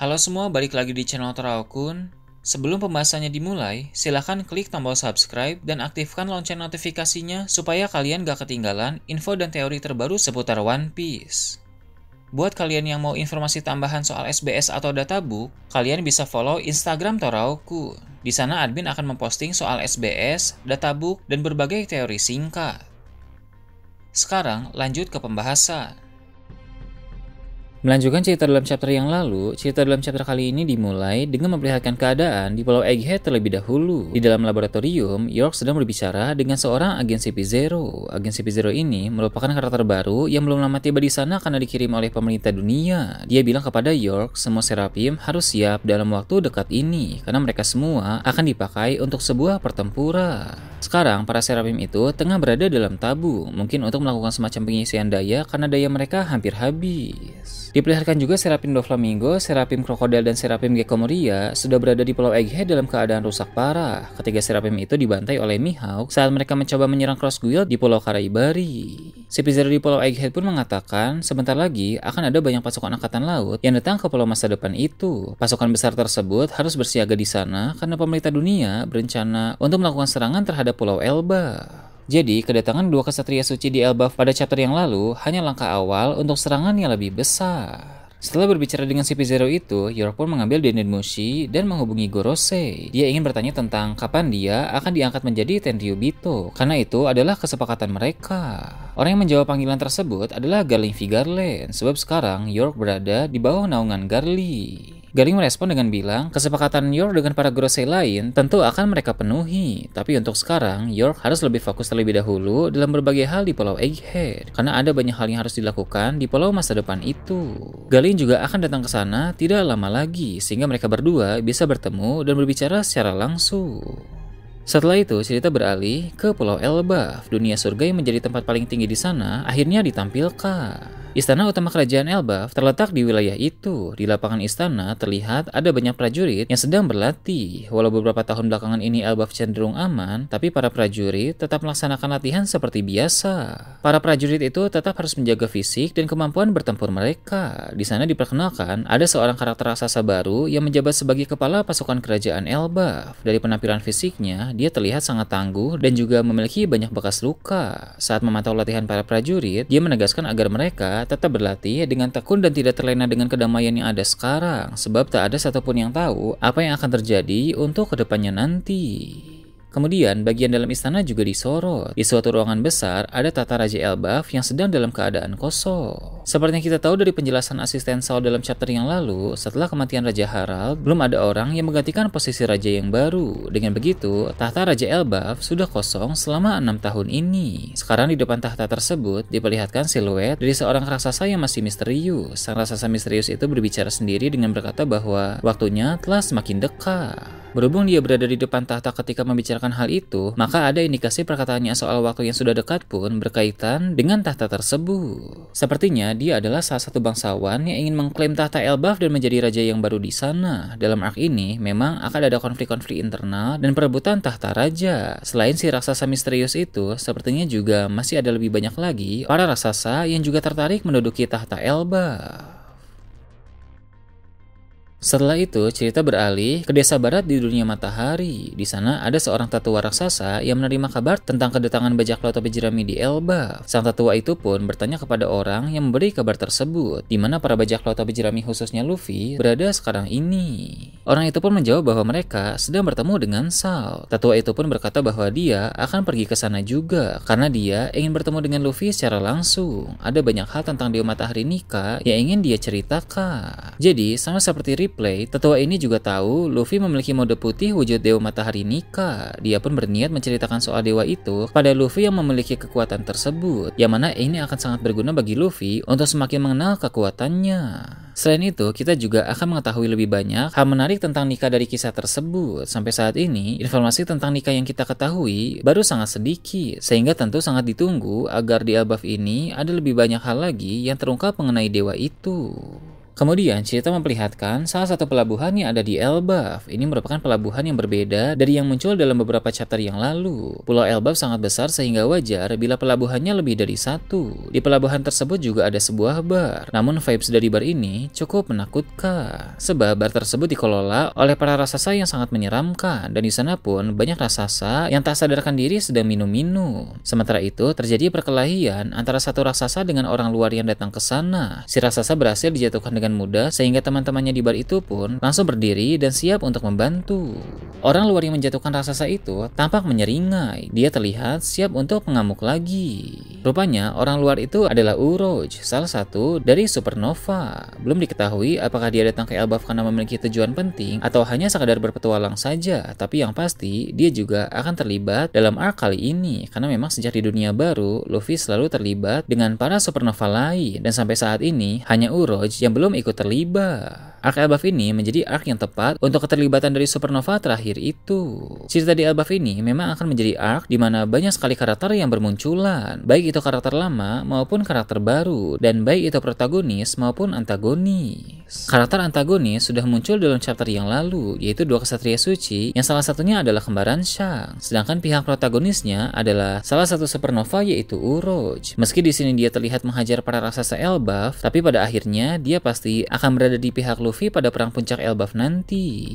Halo semua, balik lagi di channel Toraokun. Sebelum pembahasannya dimulai, silahkan klik tombol subscribe dan aktifkan lonceng notifikasinya supaya kalian gak ketinggalan info dan teori terbaru seputar One Piece. Buat kalian yang mau informasi tambahan soal SBS atau databook, kalian bisa follow Instagram Toraokun. Di sana admin akan memposting soal SBS, databook, dan berbagai teori singkat. Sekarang lanjut ke pembahasan. Melanjutkan cerita dalam chapter yang lalu, cerita dalam chapter kali ini dimulai dengan memperlihatkan keadaan di Pulau Egghead terlebih dahulu. Di dalam laboratorium, York sedang berbicara dengan seorang agen CP0. Agen CP0 ini merupakan karakter baru yang belum lama tiba di sana karena dikirim oleh pemerintah dunia. Dia bilang kepada York, semua Seraphim harus siap dalam waktu dekat ini, karena mereka semua akan dipakai untuk sebuah pertempuran. Sekarang, para Seraphim itu tengah berada dalam tabung, mungkin untuk melakukan semacam pengisian daya karena daya mereka hampir habis. Diperlihatkan juga Seraphim Doflamingo, Seraphim Krokodil, dan Seraphim Gecko Moria sudah berada di Pulau Egghead dalam keadaan rusak parah. Ketiga Seraphim itu dibantai oleh Mihawk saat mereka mencoba menyerang Cross Guild di Pulau Karaibari. CP0 di Pulau Egghead pun mengatakan sebentar lagi akan ada banyak pasukan angkatan laut yang datang ke pulau masa depan itu. Pasukan besar tersebut harus bersiaga di sana karena pemerintah dunia berencana untuk melakukan serangan terhadap Pulau Elba. Jadi, kedatangan dua kesatria suci di Elbaf pada chapter yang lalu hanya langkah awal untuk serangan yang lebih besar. Setelah berbicara dengan CP0 itu, York pun mengambil Dendenmushi dan menghubungi Gorosei. Dia ingin bertanya tentang kapan dia akan diangkat menjadi Tenryubito, karena itu adalah kesepakatan mereka. Orang yang menjawab panggilan tersebut adalah Garling V. Garland, sebab sekarang York berada di bawah naungan Garly. Garling merespon dengan bilang, kesepakatan York dengan para Gorosei lain tentu akan mereka penuhi. Tapi untuk sekarang, York harus lebih fokus terlebih dahulu dalam berbagai hal di Pulau Egghead. Karena ada banyak hal yang harus dilakukan di pulau masa depan itu. Garling juga akan datang ke sana tidak lama lagi, sehingga mereka berdua bisa bertemu dan berbicara secara langsung. Setelah itu, cerita beralih ke Pulau Elbaf. Dunia surga yang menjadi tempat paling tinggi di sana akhirnya ditampilkan. Istana utama kerajaan Elbaf terletak di wilayah itu. Di lapangan istana terlihat ada banyak prajurit yang sedang berlatih. Walau beberapa tahun belakangan ini Elbaf cenderung aman, tapi para prajurit tetap melaksanakan latihan seperti biasa. Para prajurit itu tetap harus menjaga fisik dan kemampuan bertempur mereka. Di sana diperkenalkan ada seorang karakter raksasa baru yang menjabat sebagai kepala pasukan kerajaan Elbaf. Dari penampilan fisiknya, dia terlihat sangat tangguh dan juga memiliki banyak bekas luka. Saat memantau latihan para prajurit, dia menegaskan agar mereka tetap berlatih dengan tekun dan tidak terlena dengan kedamaian yang ada sekarang, sebab tak ada satupun yang tahu apa yang akan terjadi untuk kedepannya nanti. Kemudian, bagian dalam istana juga disorot. Di suatu ruangan besar, ada tata Raja Elbaf yang sedang dalam keadaan kosong. Seperti yang kita tahu dari penjelasan asisten Saul dalam chapter yang lalu, setelah kematian Raja Harald, belum ada orang yang menggantikan posisi raja yang baru. Dengan begitu, tahta Raja Elbaf sudah kosong selama 6 tahun ini. Sekarang di depan tahta tersebut, diperlihatkan siluet dari seorang raksasa yang masih misterius. Sang raksasa misterius itu berbicara sendiri dengan berkata bahwa waktunya telah semakin dekat. Berhubung dia berada di depan tahta ketika membicarakan hal itu, maka ada indikasi perkataannya soal waktu yang sudah dekat pun berkaitan dengan tahta tersebut. Sepertinya dia adalah salah satu bangsawan yang ingin mengklaim tahta Elbaf dan menjadi raja yang baru di sana. Dalam arc ini, memang akan ada konflik-konflik internal dan perebutan tahta raja. Selain si raksasa misterius itu, sepertinya juga masih ada lebih banyak lagi para raksasa yang juga tertarik menduduki tahta Elbaf. Setelah itu, cerita beralih ke desa barat di dunia matahari. Di sana ada seorang tetua raksasa yang menerima kabar tentang kedatangan bajak laut topi jerami di Elbaf. Sang tetua itu pun bertanya kepada orang yang memberi kabar tersebut, di mana para bajak laut topi jerami khususnya Luffy berada sekarang ini. Orang itu pun menjawab bahwa mereka sedang bertemu dengan Saul. Tetua itu pun berkata bahwa dia akan pergi ke sana juga karena dia ingin bertemu dengan Luffy secara langsung. Ada banyak hal tentang Dewa Matahari Nika yang ingin dia ceritakan. Jadi, sama seperti tetua ini juga tahu Luffy memiliki mode putih wujud Dewa Matahari Nika. Dia pun berniat menceritakan soal dewa itu pada Luffy yang memiliki kekuatan tersebut, yang mana ini akan sangat berguna bagi Luffy untuk semakin mengenal kekuatannya. Selain itu, kita juga akan mengetahui lebih banyak hal menarik tentang Nika dari kisah tersebut. Sampai saat ini, informasi tentang Nika yang kita ketahui baru sangat sedikit, sehingga tentu sangat ditunggu agar di Elbaf ini ada lebih banyak hal lagi yang terungkap mengenai dewa itu. Kemudian cerita memperlihatkan salah satu pelabuhan yang ada di Elbaf. Ini merupakan pelabuhan yang berbeda dari yang muncul dalam beberapa chapter yang lalu. Pulau Elbaf sangat besar sehingga wajar bila pelabuhannya lebih dari satu. Di pelabuhan tersebut juga ada sebuah bar. Namun vibes dari bar ini cukup menakutkan. Sebab bar tersebut dikelola oleh para raksasa yang sangat menyeramkan. Dan di sana pun banyak raksasa yang tak sadarkan diri sedang minum-minum. Sementara itu terjadi perkelahian antara satu raksasa dengan orang luar yang datang ke sana. Si raksasa berhasil dijatuhkan dengan mudah sehingga teman-temannya di bar itu pun langsung berdiri dan siap untuk membantu. Orang luar yang menjatuhkan raksasa itu tampak menyeringai. Dia terlihat siap untuk mengamuk lagi. Rupanya orang luar itu adalah Uroj, salah satu dari supernova. Belum diketahui apakah dia datang ke Elbaf karena memiliki tujuan penting atau hanya sekadar berpetualang saja. Tapi yang pasti dia juga akan terlibat dalam arc kali ini karena memang sejak di dunia baru Luffy selalu terlibat dengan para supernova lain dan sampai saat ini hanya Uroj yang belum ikut terlibat. Arc Elbaf ini menjadi arc yang tepat untuk keterlibatan dari supernova terakhir itu. Cerita di Elbaf ini memang akan menjadi arc di mana banyak sekali karakter yang bermunculan, baik itu karakter lama maupun karakter baru, dan baik itu protagonis maupun antagonis. Karakter antagonis sudah muncul dalam chapter yang lalu, yaitu dua kesatria suci yang salah satunya adalah kembaran Shanks, sedangkan pihak protagonisnya adalah salah satu supernova yaitu Uroj. Meski di sini dia terlihat menghajar para raksasa Elbaf, tapi pada akhirnya dia pasti akan berada di pihak Luffy pada perang puncak Elbaf nanti.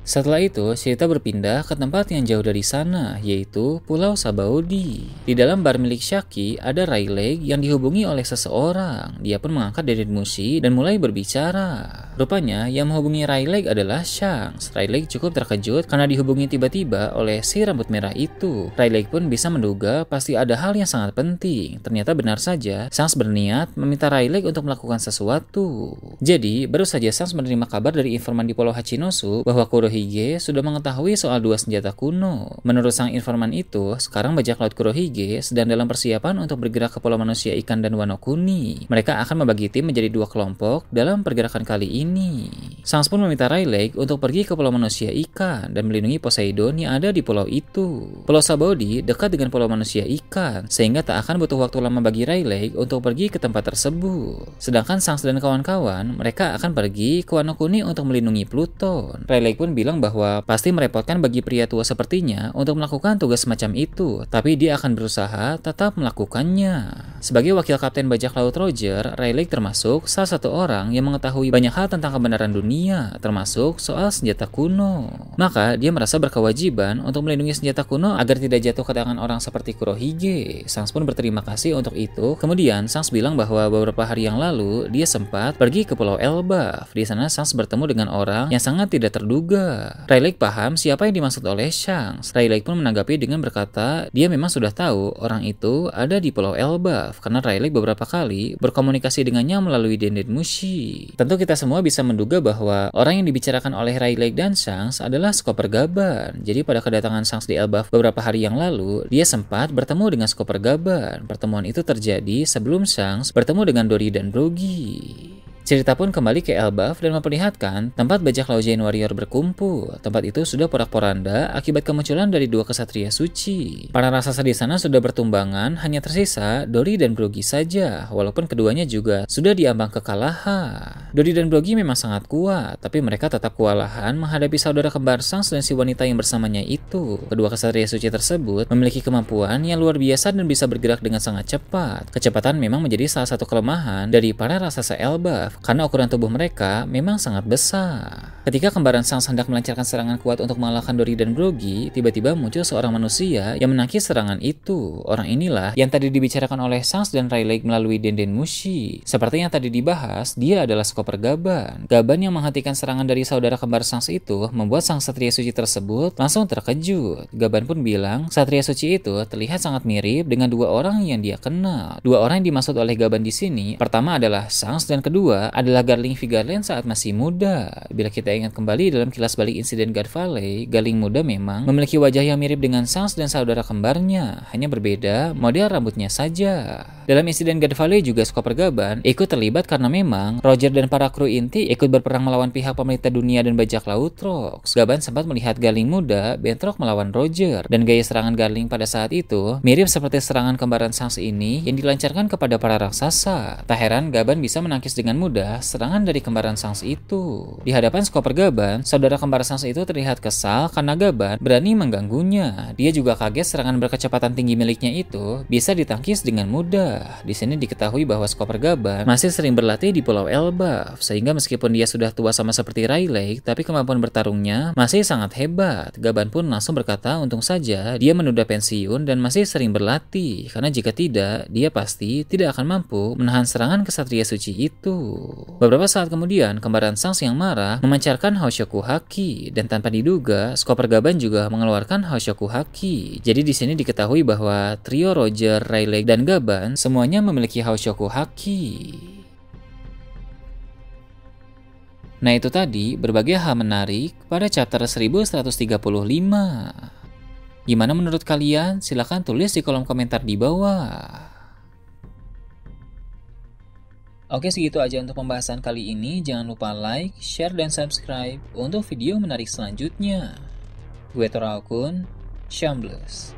Setelah itu, cerita berpindah ke tempat yang jauh dari sana, yaitu Pulau Sabaody. Di dalam bar milik Shaki, ada Rayleigh yang dihubungi oleh seseorang. Dia pun mengangkat Dendemushi dan mulai berbicara. Rupanya, yang menghubungi Rayleigh adalah Shanks. Rayleigh cukup terkejut karena dihubungi tiba-tiba oleh si rambut merah itu. Rayleigh pun bisa menduga pasti ada hal yang sangat penting. Ternyata benar saja, Shanks berniat meminta Rayleigh untuk melakukan sesuatu. Jadi, baru saja Shanks menerima kabar dari informan di Pulau Hachinosu bahwa Kurohige sudah mengetahui soal dua senjata kuno. Menurut sang informan itu, sekarang bajak laut Kurohige sedang dalam persiapan untuk bergerak ke Pulau Manusia Ikan dan Wano Kuni. Mereka akan membagi tim menjadi dua kelompok dalam pergerakan kali ini. Shanks pun meminta Rayleigh untuk pergi ke Pulau Manusia Ikan dan melindungi Poseidon yang ada di pulau itu. Pulau Sabaody dekat dengan Pulau Manusia Ikan, sehingga tak akan butuh waktu lama bagi Rayleigh untuk pergi ke tempat tersebut. Sedangkan Shanks dan kawan-kawan, mereka akan pergi ke Wano Kuni untuk melindungi Pluton. Rayleigh pun bilang bahwa pasti merepotkan bagi pria tua sepertinya untuk melakukan tugas semacam itu, tapi dia akan berusaha tetap melakukannya. Sebagai wakil kapten bajak laut Roger, Rayleigh termasuk salah satu orang yang mengetahui banyak hal tentang kebenaran dunia, termasuk soal senjata kuno. Maka dia merasa berkewajiban untuk melindungi senjata kuno agar tidak jatuh ke tangan orang seperti Kurohige. Shanks pun berterima kasih untuk itu. Kemudian Shanks bilang bahwa beberapa hari yang lalu dia sempat pergi ke Pulau Elbaf. Di sana Shanks bertemu dengan orang yang sangat tidak terduga. Rayleigh paham siapa yang dimaksud oleh Shanks. Rayleigh pun menanggapi dengan berkata dia memang sudah tahu orang itu ada di Pulau Elbaf karena Rayleigh beberapa kali berkomunikasi dengannya melalui Dendemushi. Tentu kita semua bisa menduga bahwa orang yang dibicarakan oleh Rayleigh dan Shanks adalah Skopper Gaban. Jadi pada kedatangan Shanks di Elbaf beberapa hari yang lalu, dia sempat bertemu dengan Skopper Gaban. Pertemuan itu terjadi sebelum Shanks bertemu dengan Dory dan Brogy. Cerita pun kembali ke Elbaf dan memperlihatkan tempat bajak laut Giant Warrior berkumpul. Tempat itu sudah porak-poranda akibat kemunculan dari dua kesatria suci. Para raksasa di sana sudah bertumbangan, hanya tersisa Dory dan Brogy saja, walaupun keduanya juga sudah diambang kekalahan. Dory dan Brogy memang sangat kuat, tapi mereka tetap kewalahan menghadapi saudara kembar Shanks dan si wanita yang bersamanya itu. Kedua kesatria suci tersebut memiliki kemampuan yang luar biasa dan bisa bergerak dengan sangat cepat. Kecepatan memang menjadi salah satu kelemahan dari para raksasa Elbaf, karena ukuran tubuh mereka memang sangat besar. Ketika kembaran Shanks hendak melancarkan serangan kuat untuk mengalahkan Dory dan Brogy, tiba-tiba muncul seorang manusia yang menangkis serangan itu. Orang inilah yang tadi dibicarakan oleh Shanks dan Rayleigh melalui Dendemushi. Seperti yang tadi dibahas, dia adalah Skopper Gaban. Gaban yang menghentikan serangan dari saudara kembar Shanks itu membuat sang Satria Suci tersebut langsung terkejut. Gaban pun bilang Satria Suci itu terlihat sangat mirip dengan dua orang yang dia kenal. Dua orang yang dimaksud oleh Gaban di sini, pertama adalah Shanks dan kedua kedua adalah Garling V. Garland saat masih muda. Bila kita ingat kembali dalam kilas balik insiden God Valley, Garling muda memang memiliki wajah yang mirip dengan Sans dan saudara kembarnya, hanya berbeda model rambutnya saja. Dalam insiden God Valley juga Skopper Gaban ikut terlibat karena memang Roger dan para kru inti ikut berperang melawan pihak pemerintah dunia dan bajak laut Trox. Gaban sempat melihat Garling muda bentrok melawan Roger, dan gaya serangan Garling pada saat itu mirip seperti serangan kembaran Sans ini yang dilancarkan kepada para raksasa. Tak heran Gaban bisa menangkis dengan mudah serangan dari kembaran Sans itu. Di hadapan Skopper Gaban, saudara kembar Sans itu terlihat kesal karena Gaban berani mengganggunya. Dia juga kaget serangan berkecepatan tinggi miliknya itu bisa ditangkis dengan mudah. Di sini diketahui bahwa Skopper Gaban masih sering berlatih di Pulau Elbaf, sehingga meskipun dia sudah tua sama seperti Rayleigh, tapi kemampuan bertarungnya masih sangat hebat. Gaban pun langsung berkata untung saja dia menunda pensiun dan masih sering berlatih, karena jika tidak, dia pasti tidak akan mampu menahan serangan kesatria suci itu. Beberapa saat kemudian, kembaran Sans yang marah memancarkan Hoshoku Haki, dan tanpa diduga, Skopper Gaban juga mengeluarkan Hoshoku Haki. Jadi di sini diketahui bahwa trio Roger, Rayleigh, dan Gaban semuanya memiliki Hoshoku Haki. Nah itu tadi berbagai hal menarik pada chapter 1135. Gimana menurut kalian? Silahkan tulis di kolom komentar di bawah. Oke, segitu aja untuk pembahasan kali ini. Jangan lupa like, share, dan subscribe untuk video menarik selanjutnya. Gue Tora Akun, Shambles.